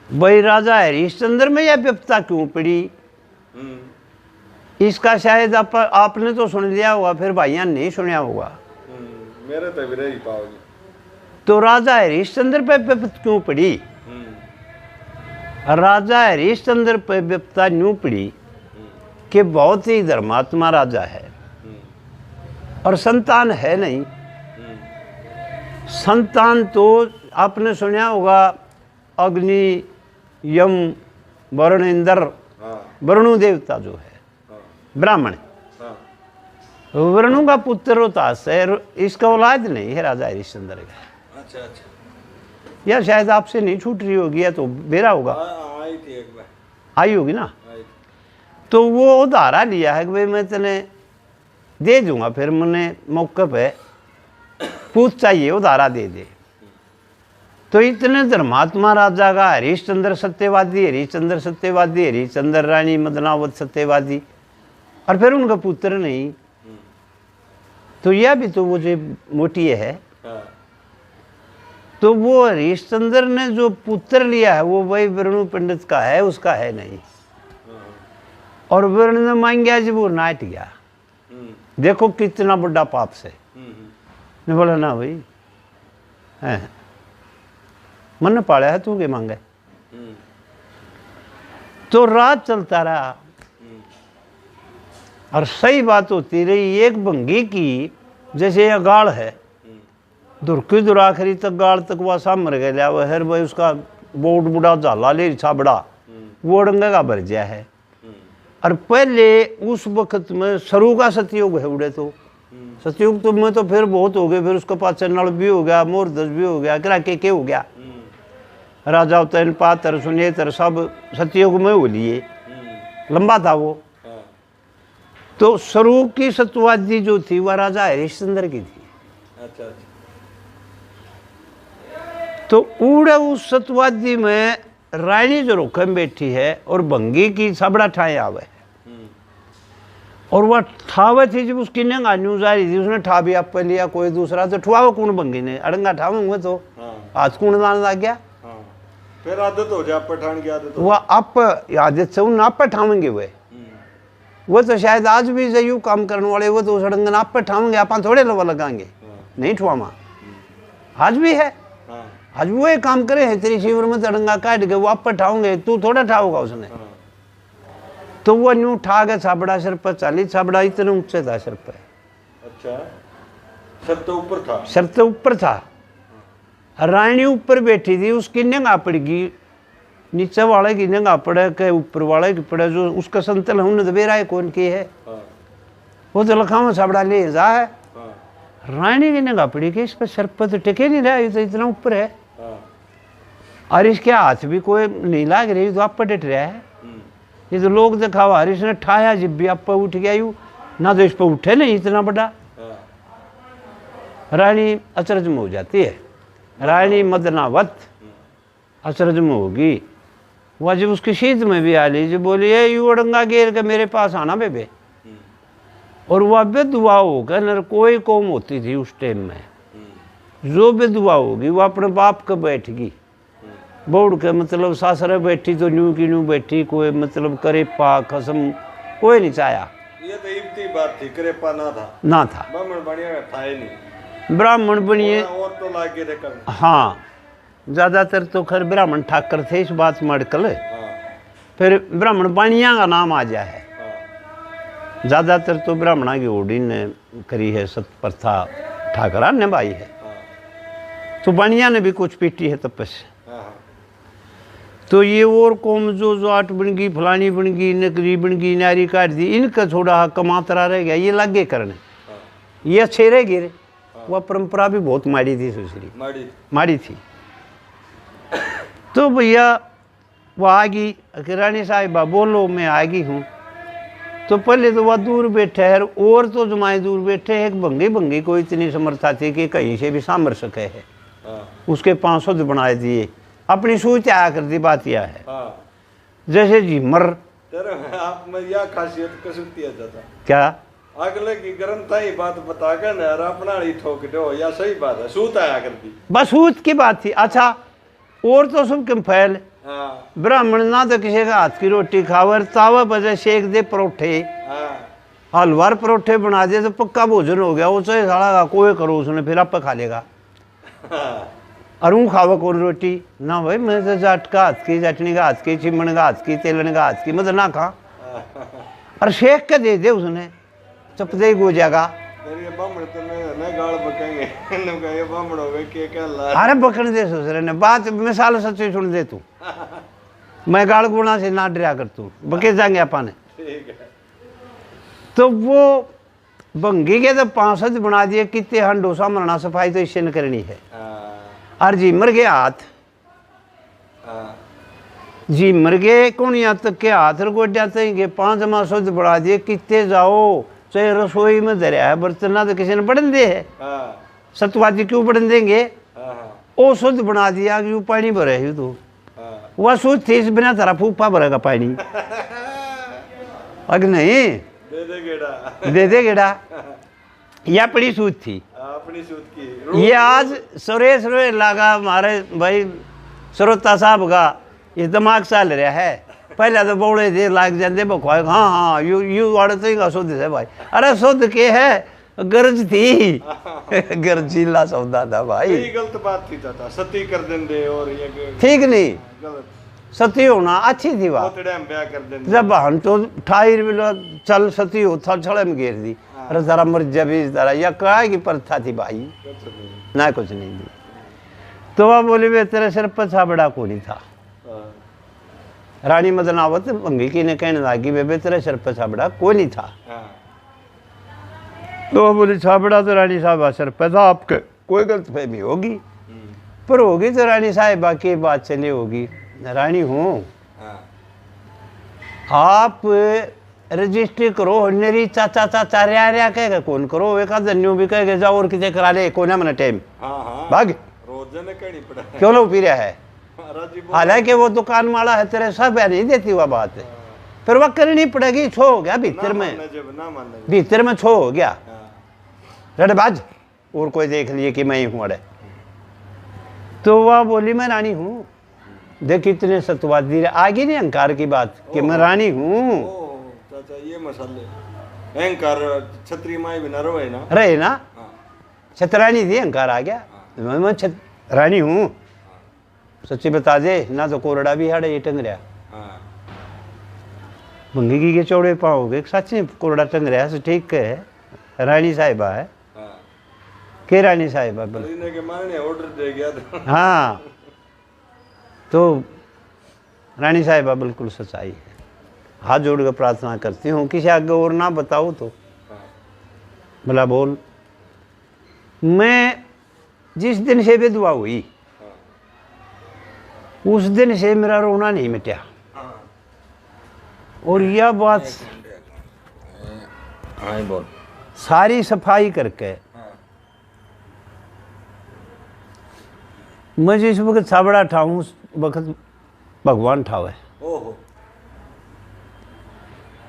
भाई राजा हरिश्चंद्र में यह विपत्ता क्यों पड़ी, इसका शायद आपने तो सुन लिया होगा, फिर भाइया नहीं सुना होगा। मेरे तो भी रही पाओगे। तो राजा हरिश्चंद्र पे विपत्ता क्यों पड़ी? राजा हरिश्चंद्र पे विपत्ता न्यू पड़ी कि बहुत ही धर्मात्मा राजा है और संतान है नहीं। संतान तो आपने सुना होगा, अग्नि, यम, वरुण, इंद्र, वरुणु देवता जो है ब्राह्मण, वरुणु का पुत्र होता है, इसका औलाद नहीं है राजा हरिश्चंद्र का। अच्छा अच्छा, या शायद आपसे नहीं छूट रही होगी, या तो बेरा होगा, आई थी एक बार, आई होगी ना। तो वो उधारा लिया है कि भाई मैं तेने दे दूंगा, फिर मैंने मौके पे पूछ चाहिए उधारा दे दे। तो इतने धर्मात्मा राजा का हरिश्चंद्र सत्यवादी, हरिश्चंद्र सत्यवादी, हरिश्चंद्र रानी मदनावत सत्यवादी, और फिर उनका पुत्र नहीं। तो यह भी तो वो जो मोटी है। तो वो हरिश्चंद्र ने जो पुत्र लिया है वो वही वरुण पंडित का है, उसका है नहीं। और वरुण ने मांग गया जब वो नाट गया। देखो कितना बड़ा पाप से। ने बोला ना भाई है, मन पाड़ा है तू के मांगे। तो रात चलता रहा और सही बात होती रही। एक भंगी की जैसे यह गाड़ है, दुर्की दुराखरी तक गाड़ तक वह सामर गया, वह हर भाई उसका बोट बुढ़ा झाला ले छाबड़ा वो डंगा का भर गया है। और पहले उस वक्त में सरू का सतयुग है उड़े, तो सतयुग तो में तो फिर बहुत हो गए, फिर उसके पास चन्नड़ भी हो गया, मोरदस भी हो गया, किरा के हो गया, राजा तैन पातर सुनेतर सब सतयुग में हो लिए, लंबा था वो। तो सरू की सतवादी जो थी वह राजा हरिश्चंद्र की थी। अच्छा अच्छा। तो उड़े उस सतवादी में रानी जो रोखे में बैठी है और भंगी की सबड़ा ठाए आवे, और वह ठावे थी जब उसकी नंगा न्यूज आ रही थी, उसने ठा भी आप लिया, कोई दूसरा तो ठुआव कौन भंगी ने, अड़ंगा ठाऊंगे तो हाथ कौन लाने लग गया। फिर आदत हो जाए पठान की आदत, वह आप आदत से उन आप ठावेंगे वो तो शायद आज भी जयू काम करने वाले वो तो सड़ंगन आप पे ठावेंगे, आप थोड़े लवा लगाएंगे नहीं ठुआमा, आज भी है। आज वो एक काम करे है, तेरी शिविर में तड़ंगा काट के वो आप पर ठाओगे, तू थोड़ा ठाओगा उसने। तो वो न्यू ठा गया छाबड़ा सिर पर, 40 छाबड़ा इतने ऊंचे था सिर पर। अच्छा, सर तो ऊपर था, सर तो ऊपर था। रानी ऊपर बैठी थी, उसकी नंगा पड़गी, नीचे वाले की नंगा पड़े के ऊपर वाले की पड़े, जो उसका संतल हमने तो बेरा है कौन की है, वो तो लखावा छाबड़ा ले जा है। रानी की नंगा पड़ी कि इस पर सर पर तो टिके नहीं रहा, ये तो इतना ऊपर है, और इसके हाथ भी कोई नहीं लाग रही, तो आप पर डट रहा है। ये तो लोग दिखावा, हरीश ने ठाया जब भी आप पर उठ गया यू ना, तो इस पर उठे नहीं इतना बड़ा। रानी अचरज में हो जाती है, रानी मदनावत अचरज में होगी। वह जब उसकी शीत में भी आ ली, जब बोली ये यू अड़ंगा घेर के मेरे पास आना बेबे, और वह बेदुआ होकर न कोई कौम होती थी उस टाइम में, जो बेदुआ होगी वो अपने बाप के बैठगी, बोड़ के मतलब सासरे बैठी तो न्यू की न्यू बैठी, कोई मतलब करे पा कसम कोई नहीं चाया। ये तो इतनी बात थी, करे पा ना था, ना था, ब्राह्मण बढ़िया था ही नहीं, ब्राह्मण बनिए और तो लागे रे कर। हाँ, ज़्यादातर तो खैर ब्राह्मण ठाकर थे, इस बात में अड़कल। फिर ब्राह्मण बाणिया का नाम आ जाए, ज़्यादातर तो ब्राह्मणा की ओडी ने करी है सत प्रथा, ठाकरा ने भाई है, तो बाणिया ने भी कुछ पीटी है तपस्या। तो ये और कौम जो आठ बन गई, फलानी बन गई, नकरी बन गई, नारी काट दी, इनका थोड़ा कमातरा रह गया, ये लगे करने, ये अच्छे रह गिरे। वह परंपरा भी बहुत माड़ी थी, सुसरी माड़ी थी। तो भैया वो आ गई कि रानी साहिबा बोलो मैं आ गई हूँ। तो पहले तो वह दूर बैठे है, और तो जमाए दूर बैठे, एक भंगी भंगी को इतनी समर्था थी कि कहीं से भी सामर सके है, उसके 500 बनाए दिए, अपनी सूच आया कर दी। बात यह है जैसे झिमर आप में यह खासियत कसुती है जाता क्या, अगले की गरम था ही बात बता कर न अपना ही ठोक दो, या सही बात है, सूत आया कर दी, बस सूच की बात थी। अच्छा, और तो सब कम फैल हाँ ब्राह्मण ना तो किसी का हाथ की रोटी खावर तावा बजे सेक दे परोठे, हाँ हलवार परोठे बना दे तो पक्का भोजन हो गया। वो चाहे साला कोई करो उसने फिर आप खा लेगा। हाँ और ऊँ खावा कौन रोटी ना भाई, मैं तो जाट का हाथ की, चटनी का हाथ की, चिमण का हाथ की, तेलन का हाथ की, मतलब ना खा। और शेख के दे दे उसने, चपदे ही गो जाएगा। ये बामण तो मैं गाल बकेंगे इनका ये बामण हो गए के क्या ला। अरे बकन दे दूसरे ने बात मिसाल सच्ची सुन दे तू। मैं गाल गुणा से ना डरा कर तू बके जाएंगे अपन। ठीक है। तो वो भंगी के तो 5 बना दिए, कितने हंडोसा मरना सफाई तो इससे न करनी है। और जी मर गए हाथ, जी मर गए कौन यहाँ तक के हाथ गोड्या तक 5 शुद्ध बढ़ा दिए, कितने जाओ चाहे रसोई में धरिया है बर्तन ना तो किसी ने बढ़न दे है। सतवादी क्यों बढ़न देंगे, ओ शुद्ध बना दिया कि पानी भरे है तू, वह शुद्ध थी इस बिना तेरा फूफा भरेगा पानी। अग नहीं दे दे गेड़ा, यह अपनी सूद थी, अपनी सूद की। ये आज सुरेश रो लगा हमारे भाई सरोता साहब का ये दिमाग चल रहा है। पहले तो बोले दे लाग जाते बखवाए, हाँ हाँ यू वाड़े तो शुद्ध है भाई। अरे शुद्ध के है, गरज थी गरजीला सौदा था भाई। ये गलत बात थी चाचा, सती कर देंगे और ये ठीक नहीं, गलत सती होना अच्छी थी बात। ब्याह कर देंगे जब हम तो 28 चल सती हो था छड़े में घेर दी। अरे जरा मर जबी जरा या कहा की प्रथा थी भाई, ना कुछ नहीं थी। तो वह बोली वे तेरे सिर पर छाबड़ा को नहीं था। रानी मदनावत भंगी की ने कहने लगी बेबे तेरे सिर पर छाबड़ा कोई नहीं था। तो वह बोली छाबड़ा तो रानी साहब सिर पर था, आपके कोई गलतफहमी होगी, पर होगी तो रानी साहिबा की बात चली होगी। रानी हूँ, आप रजिस्ट्री करो, मेरी चाचा चाचा रिया कहेगा कौन करो, एक आदन्यू भी कहेगा जाओ और किसी करा ले, कोई ना मना टाइम भाग क्यों लो पी रहा है। हालांकि वो दुकान वाला है तेरे सब है नहीं देती वह बात, फिर वह करनी पड़ेगी। छो हो गया भीतर में छो हो गया रड़बाज, और कोई देख लिए कि मैं ही हूँ। अरे तो वह बोली मैं रानी हूँ। देख इतने सतवादी आगे नहीं अहंकार की बात कि मैं रानी हूँ। चाचा ये मसाले अहंकार छतरी माई बिना रहे ना, रहे ना, छतरानी थी अहंकार आ गया। मैं रानी हूँ, सच्ची बता दे ना तो कोरड़ा भी हाड़े ये टंग रहा। भंगी के चौड़े पाओगे सच में कोरड़ा टंग रहा है, ठीक है रानी साहिबा है के रानी साहिबा के मारने ऑर्डर दे गया था। हाँ तो रानी साहिबा बिल्कुल सच्चाई है। हाथ जोड़कर प्रार्थना करती हूँ किसी आगे और ना बताओ तो भला बोल। मैं जिस दिन से विधवा हुई उस दिन से मेरा रोना नहीं मिटा। और यह बात बोल सारी सफाई करके मैं जिस वक्त छाबड़ा ठाऊँ उस वक्त भगवान ठावे।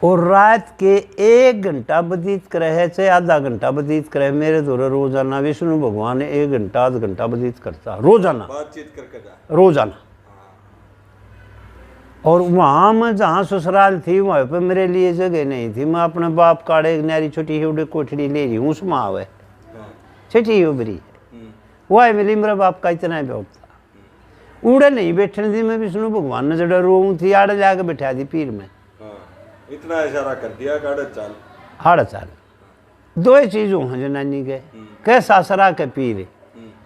और रात के 1 घंटा व्यतीत करे है चाहे आधा घंटा व्यतीत करे, मेरे द्वारा रोजाना विष्णु भगवान 1 घंटा आधा घंटा व्यतीत करता रोजाना, बातचीत करके रोजाना। और वहाँ मैं जहाँ ससुराल थी वहाँ पे मेरे लिए जगह नहीं थी। मैं अपने बाप काड़े एक नारी छोटी उड़े कोठड़ी ले रही हूँ, उसमें आवे छोटी उबरी वह मिली। मेरा बाप का इतना बहुत था, उड़े नहीं बैठने दी। मैं विष्णु भगवान ने जड़ा रो थी आड़े जाके बैठा दी पीर में, इतना इशारा कर दिया चाल हाड़ चाल। 2 चीज़ों हैं जनानी के कह सासरा के पीर।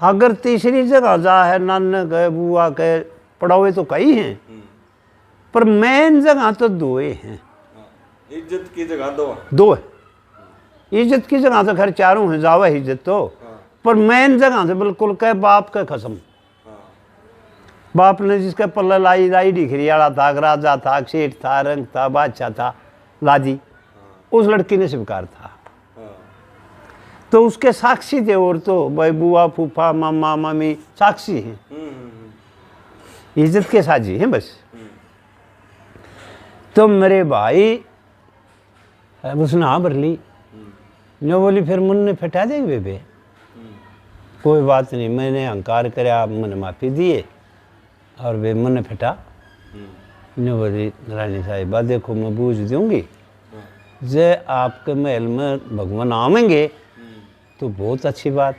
अगर तीसरी जगह जा है नान के बुआ के पड़ावे तो कई हैं, पर मेन जगह तो 2 हैं। इज्जत की जगह 2 है। इज्जत की जगह तो खैर 4 हैं, जावा इज्जत तो, पर मेन जगह से बिल्कुल कह बाप का कसम। बाप ने जिसके पल्ले लाई डिखरी वाला था, राजा था, सेठ था, रंग था, बादशाह था, लादी, उस लड़की ने स्वीकार था। तो उसके साक्षी थे। और तो भाई बुआ फूफा मामा मामी साक्षी हैं, इज्जत के साझी हैं बस। तो मेरे भाई उसने हाँ भर ली। जो बोली फिर मन ने फटा देगी बेबे, कोई बात नहीं। मैंने अहंकार कराया, मैंने माफ़ी दिए और वे मन फटा न्यू बोली रानी साहिबा देखो मैं बूझ दूंगी, जे आपके महल में भगवान आवेंगे तो बहुत अच्छी बात,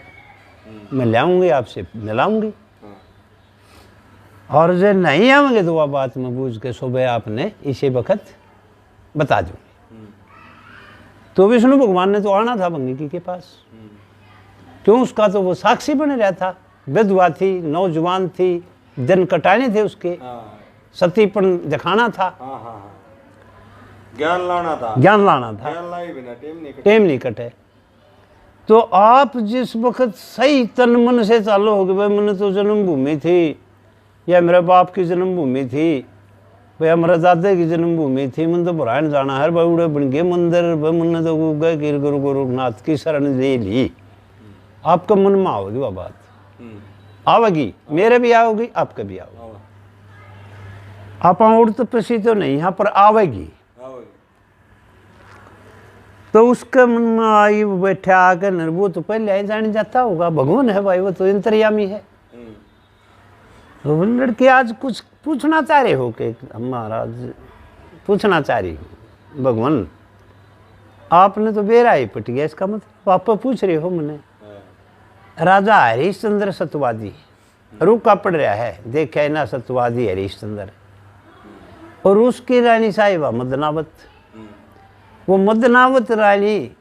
मैं लाऊंगी आपसे मिलाऊंगी, और जो नहीं आवेंगे तो वह बात मैं बूझ के सुबह आपने इसी वक्त बता दूंगी। तो विष्णु भगवान ने तो आना था भंगी के पास, क्यों उसका तो वो साक्षी बने रहा था, विधवा थी, नौजवान थी, दिन कटाने थे उसके, सतीपन दिखाना था, ज्ञान लाना था, ज्ञान लाना था, ज्ञान लाई बिना टेम नहीं कटे। तो आप जिस वक्त सही तन मन से चालो हो गए, भाई मैंने तो जन्मभूमि थी, या मेरे बाप की जन्मभूमि थी, भाई हमारे दादा की जन्मभूमि थी, मैंने तो बुरान जाना है, भाई उड़े बन गए मंदिर, भाई मैंने तो गए गिर गुरु गोरखनाथ की शरण ले ली। आपका मन में आओगी वह बात, आवेगी, मेरे भी आओगी, आपके भी आओगी। आप उड़ तपस्वी तो नहीं, यहाँ पर आवेगी। तो उसके मन में आई, वो बैठे आकर, वो तो पहले आई जान जाता होगा, भगवान है भाई, वो तो अंतर्यामी है। तो लड़की आज कुछ पूछना चाह रहे हो कि महाराज पूछना चाह रही हो, भगवान आपने तो बेरा ही पट गया, इसका मतलब आप पूछ रहे हो मैंने। राजा हरिश्चंद्र सतवादी रुका पड़ रहा है, देखा ना सतवादी हरिश्चंद्र, और उसकी रानी साहिबा मदनावत। वो मदनावत रानी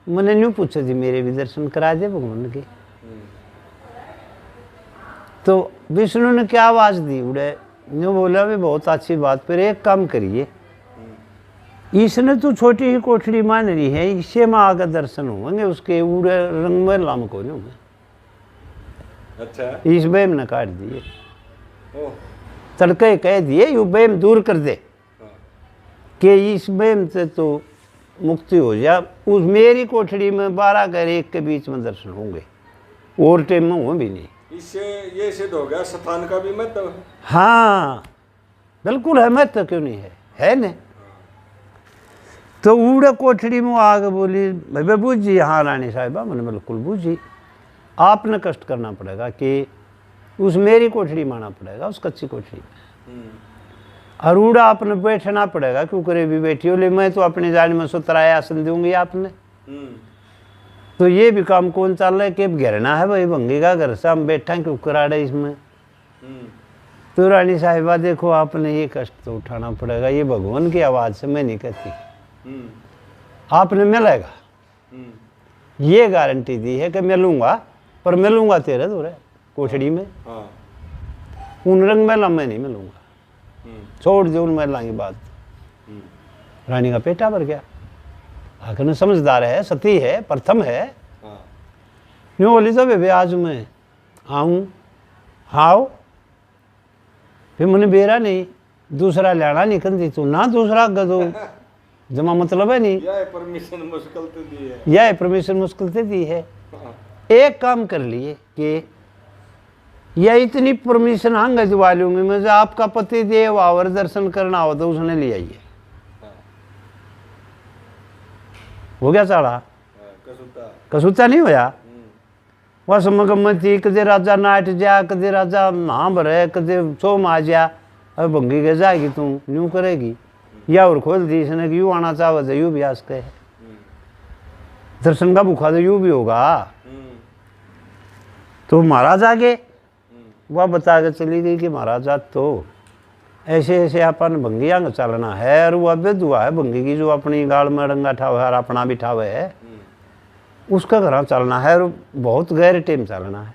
मैंने न्यू पूछा थी, मेरे भी दर्शन करा दे भगवान के। तो विष्णु ने क्या आवाज दी, उड़े न्यू बोला भी बहुत अच्छी बात, पर एक काम करिए, इसने तो छोटी ही कोठड़ी मान रही है, इससे में आकर दर्शन होंगे उसके, उड़े रंग में लाम को नहीं होंगे। अच्छा, इस बेम ने काट दिए, तड़के कह दिए यू बेम दूर कर दे, कि इस बेम से तो मुक्ति हो जा। उस मेरी कोठड़ी में 12 कर 1 के बीच में दर्शन होंगे, और टाइम में हो भी नहीं। इससे ये सिद्ध हो गया स्थान का भी महत्व। हाँ बिल्कुल है, महत्व क्यों नहीं है न। तो उड़े कोठड़ी में आगे बोली, भाई बूझी, हाँ रानी साहिबा मैंने बिल्कुल बूझी, आपने कष्ट करना पड़ेगा कि उस मेरी कोठड़ी में आना पड़ेगा, उस कच्ची कोठड़ी में, और उड़ा आपने बैठना पड़ेगा, क्यों करे भी बैठी हो, ले मैं तो अपनी जान में सुतराया आसन दूंगी आपने। तो ये भी काम कौन चल रहा है कि घेरना है भाई भंगी का घर से, हम बैठा क्यों कराड़े इसमें। तो रानी साहिबा देखो आपने ये कष्ट तो उठाना पड़ेगा, ये भगवान की आवाज़ से मैं नहीं कहती, आपने मिलेगा, ये गारंटी दी है कि मिलूंगा, पर मिलूंगा तेरे दूर कोठड़ी में, उन रंग मेला मैं नहीं मिलूंगा, छोड़ दो उन महिला की बात। रानी का पेटा भर गया, आखिर समझदार है, सती है, प्रथम है। यूँ बोली तो बेबे आज मैं आऊँ, हाँ फिर मैंने बेरा नहीं, दूसरा लाना नहीं कर दी तू ना, दूसरा गदो जमा मतलब है नहीं, यह परमिशन मुश्किल से दी है, यह परमिशन मुश्किल से दी है। एक काम कर लिए कि यह इतनी परमिशन हाँ गजवा लूंगी मैं, जो आपका पति देव आवर दर्शन करना हो तो उसने ले आइए। हो गया साड़ा, कसूता नहीं होया। वह समगमती कदे राजा नाट जा, कदे राजा ना भरे, कदे सोम आ जा, अब भंगी के जाएगी तू यूं करेगी, या और खोल दी इसने कि यूं आना चाहो तो यूं भी आ सकते है, दर्शन का भूखा तो यूं भी होगा। तो महाराज आगे वह बता के चली गई कि महाराजा तो ऐसे ऐसे अपन भंगिया का चलना है, और वह विधवा है भंगी की, जो अपनी गाल में डंगा ठावे है और अपना भी ठावे है, उसका घर चलना है, और बहुत गैर टेम चलना है।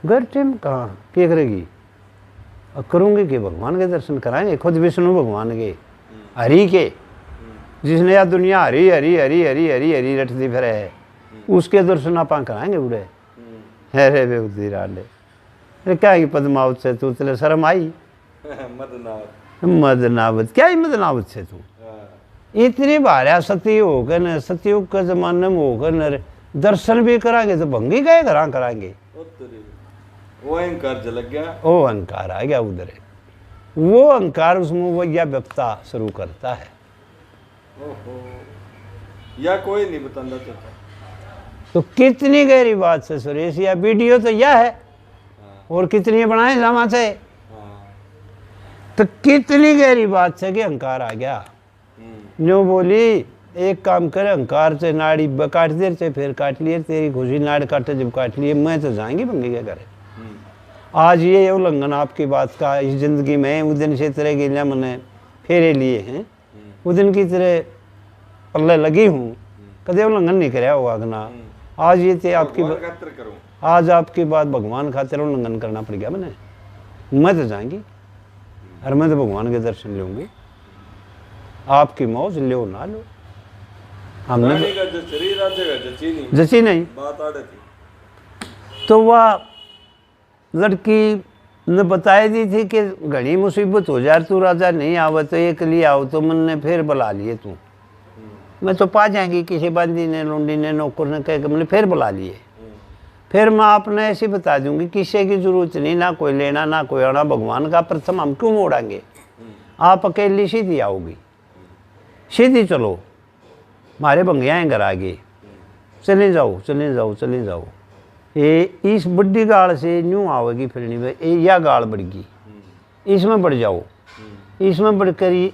गैर टेम कहाँ क्या करेगी, करूँगी कि भगवान के दर्शन कराएंगे, खुद विष्णु भगवान के, हरि के, जिसने यह दुनिया हरी हरी हरी हरी हरी हरी रटती फिर है, उसके दर्शन आप कराएंगे बुढ़े। अरे बेउद्दी राले, अरे क्या ही पद्मावत से तू, तेरे शर्म आई? मदनावत क्या ही मदनावत से तू, इतनी भार्या सती होकर न, सतयुग के जमाने में होकर न दर्शन भी कराएंगे तो भंगी गए घर कराएंगे। वो अहंकार झलक गया, वो अहंकार आ गया उधर, वो अहंकार उसमें वो यह व्यक्ता शुरू करता है। या कोई नहीं बताना चाहता। तो कितनी गहरी बात से सुरेश, या वीडियो तो यह है और कितनी बनाए जमा से, तो कितनी गहरी बात है कि अहंकार आ गया। जो बोली एक काम करे, अहंकार से नाड़ी काट दे से फिर काट लिए, तेरी खुशी नाड़ काटे जब काट लिए, मैं तो जाएंगी बंगी क्या करे। आज ये उल्लंघन आपकी बात का इस जिंदगी में उस दिन से तरह के लिए मैंने फेरे लिए हैं, उस दिन की तरह पल्ले लगी हूँ, कदे उल्लंघन नहीं कराया होगा ना। आज ये थे आपकी आज आपकी बात भगवान खातिर उल्लंघन करना पड़ गया मैंने, मैं तो जाएंगी और मैं तो भगवान के दर्शन लूँगी। आपकी मौज लो ना लो, हमने जची नहीं। तो वह लड़की ने बताई दी थी कि घनी मुसीबत हो जाए, तू राजा नहीं आवे तो एक लिए आओ, तो मन ने फिर बुला लिए तू, मैं तो पा जाएंगी किसी बंदी ने लुंडी ने नौकर ने कह के मैंने फिर बुला लिए। फिर मैं आपने ऐसी बता दूंगी किसी की जरूरत नहीं, ना कोई लेना ना कोई आना, भगवान का प्रथम हम क्यों मोड़ांगे, आप अकेली सीधी आओगी, सीधी चलो, हमारे बंगियाँ घर आगे, चले जाओ चले जाओ चले जाओ। ये इस बड़ी गाड़ से न्यू आवेगी फिरनी में, या गाड़ बढ़गी, इसमें बढ़ जाओ, इसमें बढ़कर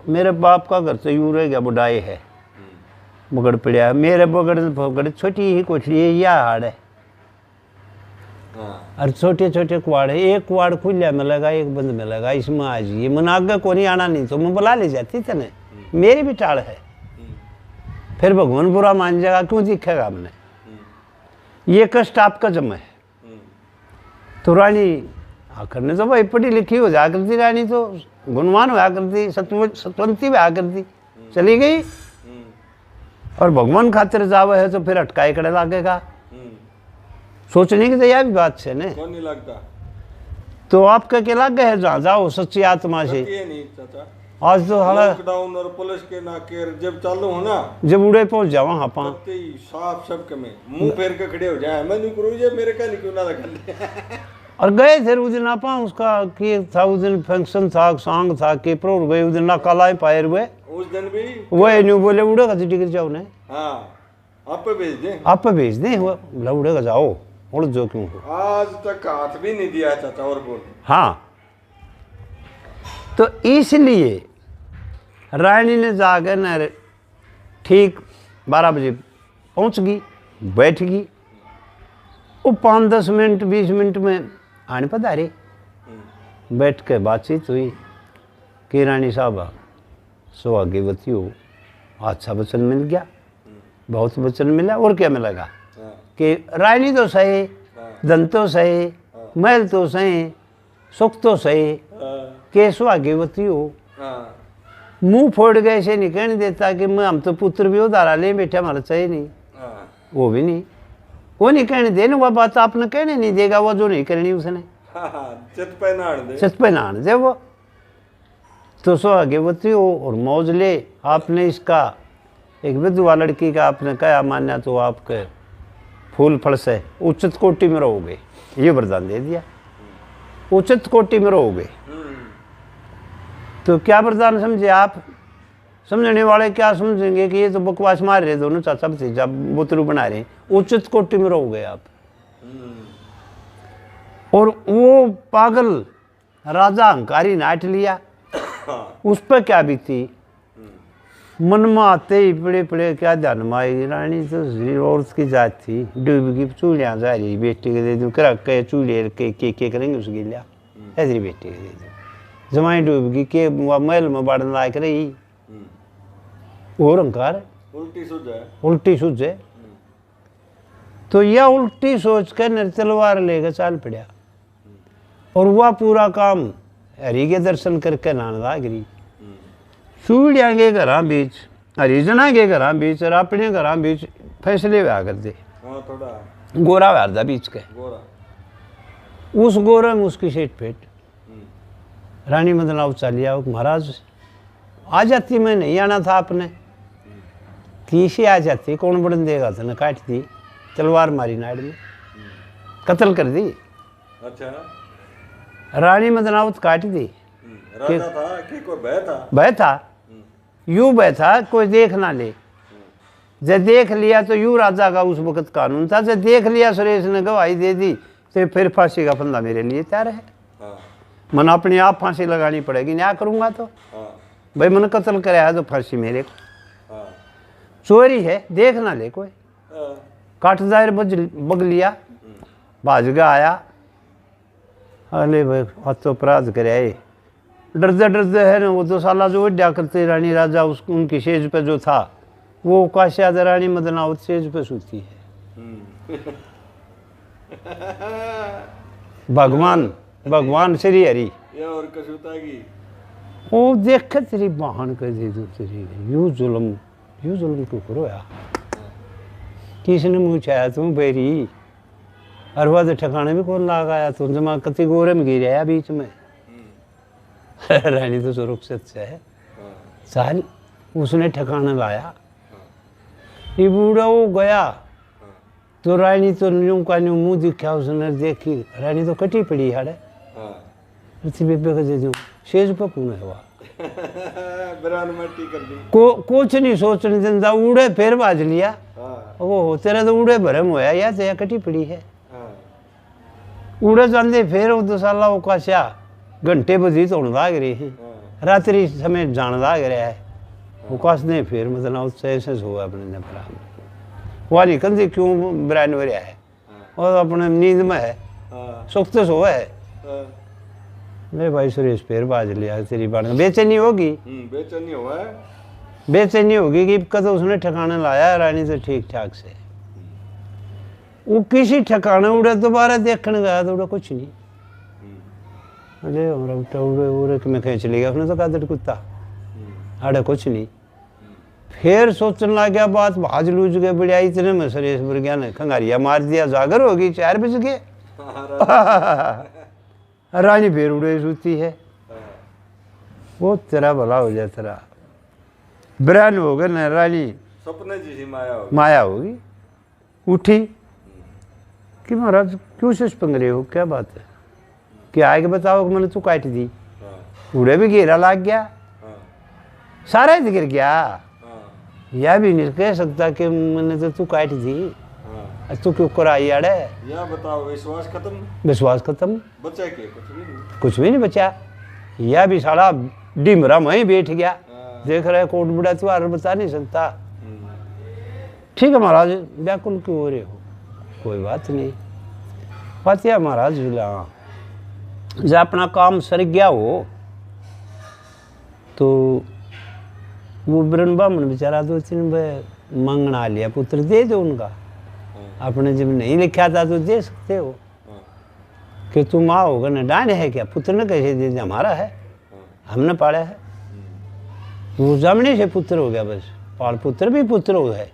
मेरे बाप का घर तो यूँ रह गया, बुढ़ाए है बगड़ पड़ा है, मेरे बगड़ छोटी ही कोठरी है, या हाड़ है और छोटे छोटे कुआड़ है, एक कुआड़ खुलिया मिलेगा एक बंद मिलेगा, इसमें आ जाइए, मन आगे को नहीं आना, नहीं तो मैं बुला ले जाती तने, मेरी भी टाड़ है। फिर भगवान बुरा मान जाएगा, क्यों दिखेगा हमने, ये कष्ट आपका जमा है। तो रानी आखिर ने तो भाई पढ़ी लिखी हो जा करती, रानी तो गुणवान होया करती, सतवंती होया करती, चली गई और भगवान खातिर जावे है तो फिर अटकाए कड़े लागेगा, सोचने की तो यह भी बात है ने, कौन नहीं लगता। तो आपका क्या लग है जहाँ जाओ सच्ची आत्मा से। नहीं चाचा, आज तो हाल लॉकडाउन और पुलिस के नाके जब चालू हो ना, जब उड़े पहुंच जाओ हाँ पा साफ सबके में मुंह फेर के खड़े हो जाए, मैं नहीं करूँ ये मेरे का नहीं क्यों ना रखा। और गए थे उस दिन आप उसका कि था, उस दिन फंक्शन था, सांग था के प्रोर गए उस दिन ना काला पायर हुए, उस दिन भी वह न्यू बोले उड़ेगा तो टिकट जाओ ने, हाँ आप पे भेज दें, आप पे भेज दें, वो बोला उड़ेगा जाओ उड़ जो क्यों हो। आज तक हाथ भी नहीं दिया चाचा और बोल। हाँ तो इसलिए रानी ने जाकर न ठीक 12 बजे पहुंच गई, बैठ गई, वो 5-10 मिनट 20 मिनट में आने पधारे, बैठ के बातचीत हुई कि रानी साहब सुहागीवती हो, अच्छा वचन मिल गया, बहुत वचन मिला, और क्या मिलेगा कि रानी तो सही, धन तो सही, महल तो सही, सुख तो सही, के सुहागीवती हो। मुंह फोड़ गए से नहीं कहने देता कि मैं हम तो पुत्र भी उधारा ले बैठे, हमारा चाहिए नहीं, वो भी नहीं, वो नहीं कहने देना, वह बात आपने कहने नहीं देगा, वो जो नहीं करनी उसने चित पे ना दे वो। तो सुहागीवती हो और मौज ले, आपने इसका एक विधवा लड़की का आपने कहा मान्या तो आपके फूल फल से उच्च कोटि में रहोगे, ये वरदान दे दिया, उच्च कोटि में रहोगे। तो क्या वरदान समझे आप, समझने वाले क्या समझेंगे कि ये तो बकवास मार रहे दोनों चाचा भतीजा बुतरू बना रहे, उचित कोटि में रहोगे आप। और वो पागल राजा अहंकारी नाट लिया, उस पर क्या बीती, मन में आते ही पड़े पड़े क्या ध्यान में आई, रानी तो औरत की जात थी, डूबगी चूड़ियाँ जा रही, बेटी के दे दूँ करा के चूड़िया के करेंगे उसकी लिया, ऐसी बेटी के दे दूँ, जमाई डूबगी के महल में बढ़ने लायक रही, और अहंकार उल्टी सूझे। तो यह उल्टी सोच कर तलवार लेकर चाल पड़ा, और वह पूरा काम हरि के दर्शन करके नानदा गिरी, चूड़िया के घर बीच, हरिजना के घर बीच और अपने घर बीच फैसले हुआ कर दे, गोरा वारदा बीच के, उस गोरा में उसकी सेठ फेट, रानी मदनाव चालिया महाराज आ जाती, मैं नहीं आना था आपने, किसी आ जाती, कौन बड़न देगा था, न काट दी, तलवार मारी नाड़ में, कत्ल कर दी। अच्छा, रानी मदनावत काट दी, राजा था कि कोई भय था, यूं भय था कोई देख ना ले, जब देख लिया तो यूं राजा का उस वक्त कानून था, जब देख लिया सुरेश ने गवाही दे दी तो फिर फांसी का फंदा मेरे लिए तैयार है। मन अपने आप फांसी लगानी पड़ेगी, न्याय करूंगा तो हाँ भाई मन कत्ल कराया है तो फांसी मेरे को। हाँ चोरी है देख ना ले कोई, हाँ काट दायर बग लिया, भाज गया आया, अरे भाई आज तो अपराध करे, डरते है ना। वो 2 साल जो वड्या करते रानी राजा उनकी सेज पे जो था वो काश्याद रानी मदनावत सेज पे सूती है। भगवान श्री हरि ये और कसूता की वो देख तेरी बहन कर दे दो तेरी, यूं जुल्म क्यों करो यार, किसने मुँह छाया तुम बेरी, अरवा तो ठिकाने भी कौन लगाया तुम, जमा कति गोरे में गिर आया बीच में। रानी तो सुरक्षित से है, साल उसने ठिकाने लाया, ये बूढ़ा वो गया तो रानी तो न्यू का न्यू मुँह दिखा, उसने देखी रानी तो कटी पड़ी है बेबे का दे दूँ सेज पर कौन है वहाँ कुछ नहीं सोचने देता, उड़े फिर बाज लिया। वो तेरा तो उड़े भरम होया या तेरा कटी पड़ी है, उड़े जाते फिर वो 2 साल वो काशा घंटे बजी तो लाग रही है, रात्रि समय जान लाग रहा है, वो काश ने फिर मतलब उससे ऐसे हुआ अपने भरा वहाँ निकल दी क्यों ब्रांड हो रहा है और अपने नींद में है, सुख तो सो है। मेरे भाई सुरेश फिर बाज लिया, तेरी बात बेचैनी होगी, बेचैनी होगी कि कद उसने ठिकाने लाया रानी तो ठीक ठाक से, वो किसी ठिकाने उड़े दोबारा देखने गया तो उड़ा कुछ नहीं, अरे उड़े उड़े कि मैं कहीं चली गया, उसने तो कहा कुत्ता अरे कुछ नहीं। फिर सोचने लग गया बात भाज लूझ गए बढ़िया, इतने में सुरेश बुर्गिया ने खंगारिया मार दिया, जागर होगी 4 बज गए। रानी फिर उड़े सूती है, वो तेरा भला हो जाए, तेरा ब्रान हो गया ना, रानी सपने जैसी माया होगी। उठी कि महाराज क्यों से पंग रहे हो, क्या बात है, क्या आए के बताओ कि मैंने तो काट दी, उड़े भी घेरा लाग गया, सारा ही गिर गया, यह भी नहीं कह सकता कि मैंने तो तू काट दी, तू क्यों कराई अड़े, या बताओ विश्वास खत्म, विश्वास खत्म, बचा के कुछ भी नहीं बचा, यह भी साला डिमरा वहीं बैठ गया, देख रहे कोट बुढ़ा तू आर बता नहीं सकता। ठीक है महाराज व्याकुल क्यों हो रहे हो, कोई बात नहीं, पातिया महाराज जब अपना काम सर गया हो तो वो ब्रह्म ब्राह्मण बेचारा 2-3 मांगना लिया, पुत्र दे दो उनका, आपने जब नहीं लिखा था तो दे सकते हो कि तुम माँ होगा ना, डांड है क्या, पुत्र ने कैसे दे दिया, हमारा है हमने पाला है, वो जमने से पुत्र हो गया, बस पाल पुत्र भी पुत्र हो गए,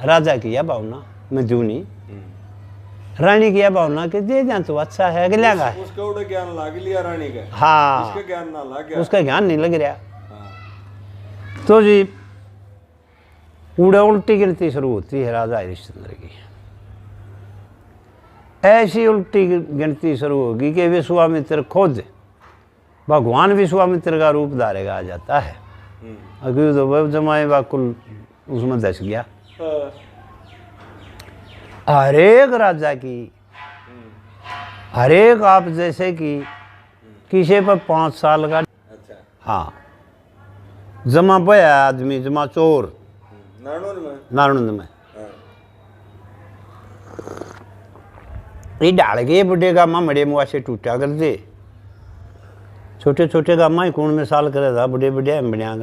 राजा की यह भावना मैं दू नहीं, रानी की यह भावना कि दे दिया तो अच्छा है, अगला का उसका उड़ा ज्ञान लाग लिया रानी का, हाँ उसका ज्ञान ना लग गया, उसका ज्ञान नहीं लग रहा, तो जी उड़े उल्टी गिनती शुरू होती है राजा हरिश्चंद्र की। ऐसी उल्टी गिनती शुरू होगी कि विश्वामित्र खुद भगवान विश्वामित्र का रूप धारेगा आ जाता है, अभी तो वह जमाए वाकुल उसमें धस गया। हर एक राजा की, हर एक आप जैसे कि किसी पर 5 साल का, अच्छा हाँ जमा पया आदमी, जमा चोर नारनंद में ये डाल के बड़े गामा मड़े मुआ से टूटा कर दे, छोटे छोटे गामा ही कौन में साल करे था, बड़े बड़े हम बनिया